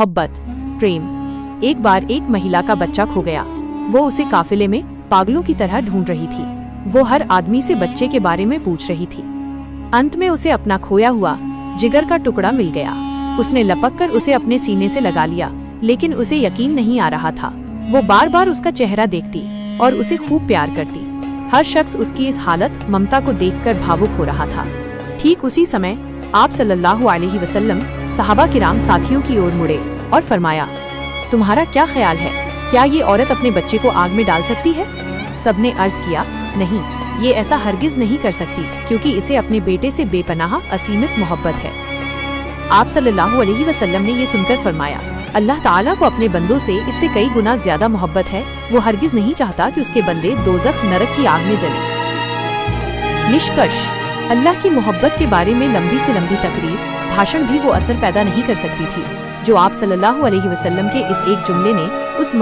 मोहब्बत, प्रेम। एक बार एक महिला का बच्चा खो गया। वो उसे काफिले में पागलों की तरह ढूंढ रही थी। वो हर आदमी से बच्चे के बारे में पूछ रही थी। अंत में उसे अपना खोया हुआ जिगर का टुकड़ा मिल गया। उसने लपक कर उसे अपने सीने से लगा लिया, लेकिन उसे यकीन नहीं आ रहा था। वो बार बार उसका चेहरा देखती और उसे खूब प्यार करती। हर शख्स उसकी इस हालत ममता को देखकर भावुक हो रहा था। ठीक उसी समय आप सल्लल्लाहु अलैहि वसल्लम सहाबा किराम साथियों की ओर मुड़े और फरमाया, तुम्हारा क्या ख्याल है, क्या ये औरत अपने बच्चे को आग में डाल सकती है? सबने अर्ज किया, नहीं, ये ऐसा हरगिज नहीं कर सकती, क्योंकि इसे अपने बेटे से बेपनाह असीमित मोहब्बत है। आप सल्लल्लाहु अलैहि वसल्लम ने ये सुनकर फरमाया, अल्लाह ताला को अपने बंदों से इससे कई गुना ज्यादा मोहब्बत है। वो हरगिज नहीं चाहता कि उसके बंदे दोज़ख नरक की आग में जलें। निष्कर्ष, अल्लाह की मोहब्बत के बारे में लंबी से लंबी तकरीर, भाषण भी वो असर पैदा नहीं कर सकती थी जो आप सल्लल्लाहु अलैहि वसल्लम के इस एक जुमले ने उस